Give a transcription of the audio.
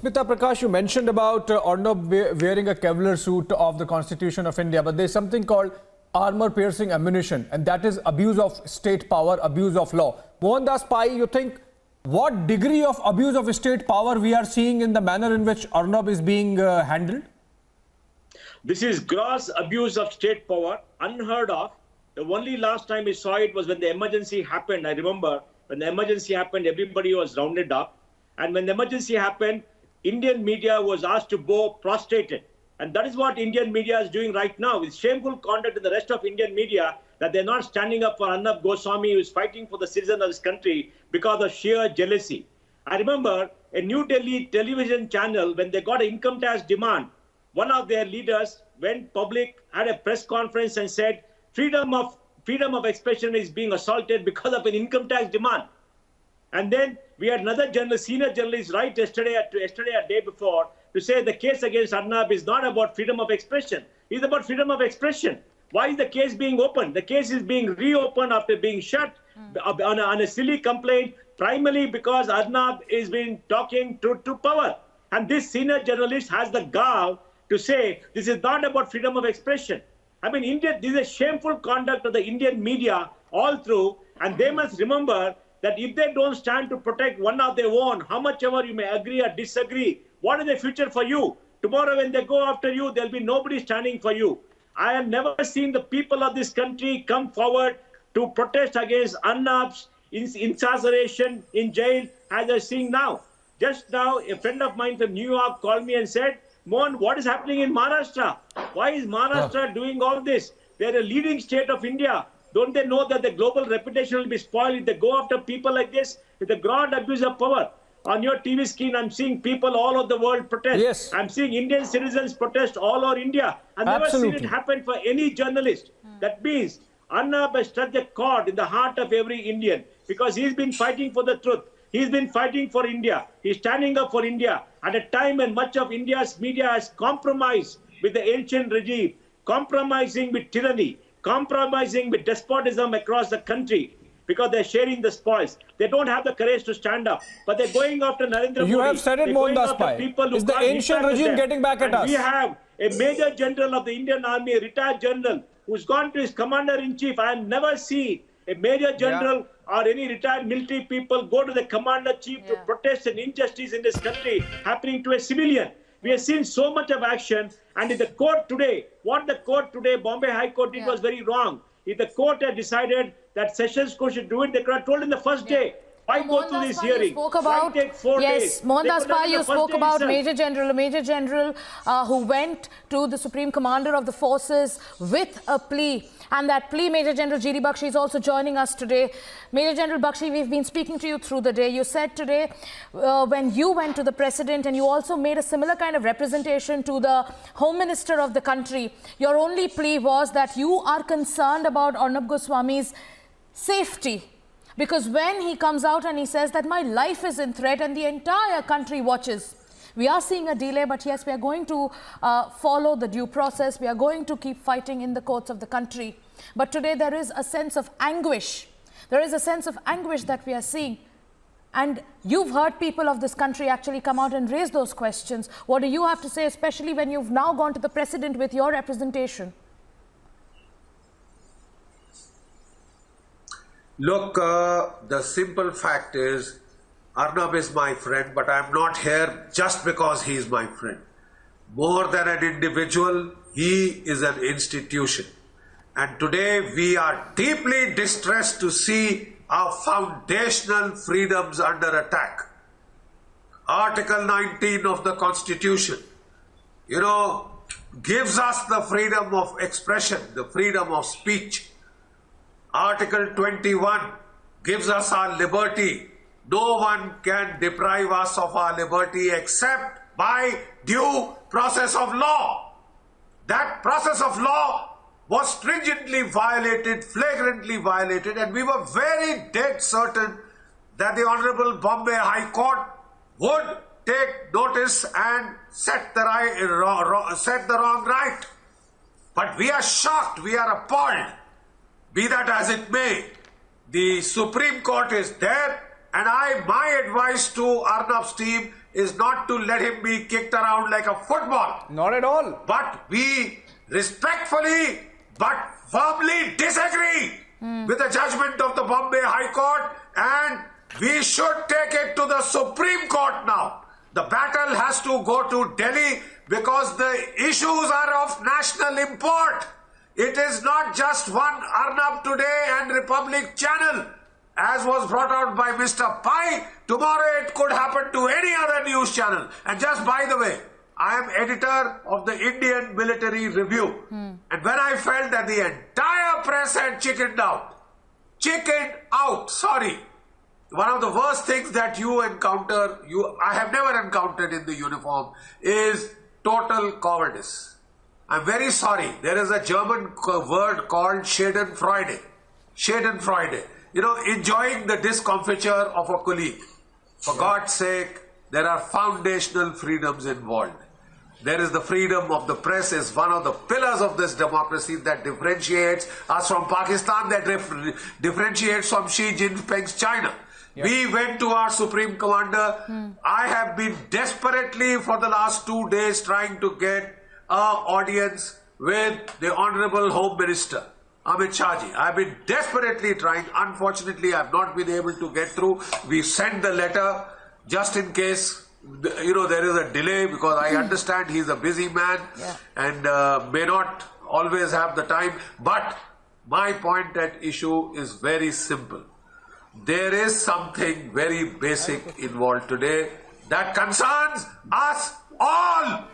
Smita Prakash, you mentioned about Arnab wearing a Kevlar suit of the Constitution of India, but there's something called armor-piercing ammunition, and that is abuse of state power, abuse of law. Mohandas Pai, you think what degree of abuse of state power we are seeing in the manner in which Arnab is being handled? This is gross abuse of state power, unheard of. The only last time we saw it was when the emergency happened. I remember when the emergency happened, everybody was rounded up. And when the emergency happened, Indian media was asked to go prostrated. And that is what Indian media is doing right now, with shameful conduct in the rest of Indian media, that they're not standing up for Arnab Goswami, who is fighting for the citizens of this country because of sheer jealousy. I remember a New Delhi television channel, when they got an income tax demand, one of their leaders went public, had a press conference and said, freedom of expression is being assaulted because of an income tax demand. And then we had another journalist, senior journalist, right yesterday or day before, to say the case against Arnab is not about freedom of expression. It's about freedom of expression. Why is the case being opened? The case is being reopened after being shut on a silly complaint, primarily because Arnab is been talking to power. And this senior journalist has the gall to say this is not about freedom of expression. I mean, India, this is a shameful conduct of the Indian media all through, and they must remember that if they don't stand to protect one of their own, how much ever you may agree or disagree, what is the future for you? Tomorrow when they go after you, there'll be nobody standing for you. I have never seen the people of this country come forward to protest against Arnab's incarceration in jail as they're seeing now. Just now, a friend of mine from New York called me and said, Mohan, what is happening in Maharashtra? Why is Maharashtra doing all this? They're a leading state of India. Don't they know that the global reputation will be spoiled if they go after people like this? With the gross abuse of power. On your TV screen, I'm seeing people all over the world protest. Yes. I'm seeing Indian citizens protest all over India. I've never seen it happen for any journalist. That means Arnab has struck a chord in the heart of every Indian, because he's been fighting for the truth. He's been fighting for India. He's standing up for India at a time when much of India's media has compromised with the ancient regime, compromising with tyranny, compromising with despotism across the country, because they're sharing the spoils. They don't have the courage to stand up, but they're going after Narendra Modi. You have said it, Mohandas Pai. Is the ancient regime getting back at us? We have a major general of the Indian Army, a retired general, who's gone to his commander-in-chief. I have never seen a major general or any retired military people go to the commander-chief to protest an injustice in this country happening to a civilian. We have seen so much of action, and in the court today, what the court today, Bombay High Court did was very wrong. If the court had decided that Sessions Court should do it, they could have told in the first day. Why go through this hearing? Why take 4 days? Mohandas Pai, you spoke about a Major General who went to the Supreme Commander of the Forces with a plea. And that plea, Major General G.D. Bakshi is also joining us today. Major General Bakshi, we've been speaking to you through the day. You said today when you went to the President, and you also made a similar kind of representation to the Home Minister of the country, your only plea was that you are concerned about Arnab Goswami's safety. Because when he comes out and he says that my life is in threat and the entire country watches, we are seeing a delay, but yes, we are going to follow the due process. We are going to keep fighting in the courts of the country. But today there is a sense of anguish. There is a sense of anguish that we are seeing. And you've heard people of this country actually come out and raise those questions. What do you have to say, especially when you've now gone to the President with your representation? Look, the simple fact is, Arnab is my friend, but I'm not here just because he is my friend. More than an individual, he is an institution. And today we are deeply distressed to see our foundational freedoms under attack. Article 19 of the Constitution, gives us the freedom of expression, the freedom of speech. Article 21 gives us our liberty. No one can deprive us of our liberty except by due process of law. That process of law was stringently violated, flagrantly violated, and we were very dead certain that the Honorable Bombay High Court would take notice and set the wrong right. But we are shocked, we are appalled. Be that as it may, the Supreme Court is there. And my advice to Arnab's team is not to let him be kicked around like a football. Not at all. But we respectfully but firmly disagree with the judgment of the Bombay High Court, and we should take it to the Supreme Court now. The battle has to go to Delhi because the issues are of national import. It is not just one Arnab Today and Republic Channel. As was brought out by Mr. Pai, tomorrow it could happen to any other news channel. And just by the way, I am editor of the Indian Military Review. And when I felt that the entire press had chickened out, one of the worst things that you encounter, I have never encountered in the uniform, is total cowardice. I'm very sorry. There is a German word called Schadenfreude. Schadenfreude. You know, enjoying the discomfiture of a colleague. For God's sake, there are foundational freedoms involved. There is the freedom of the press is one of the pillars of this democracy that differentiates us from Pakistan, that differentiates from Xi Jinping's China. Yeah. We went to our Supreme Commander. I have been desperately for the last 2 days trying to get an audience with the Honorable Home Minister, Amit Shahji. I've been desperately trying. Unfortunately, I've not been able to get through. We sent the letter just in case, you know, there is a delay, because I understand he's a busy man and may not always have the time. But my point at issue is very simple. There is something very basic involved today that concerns us all.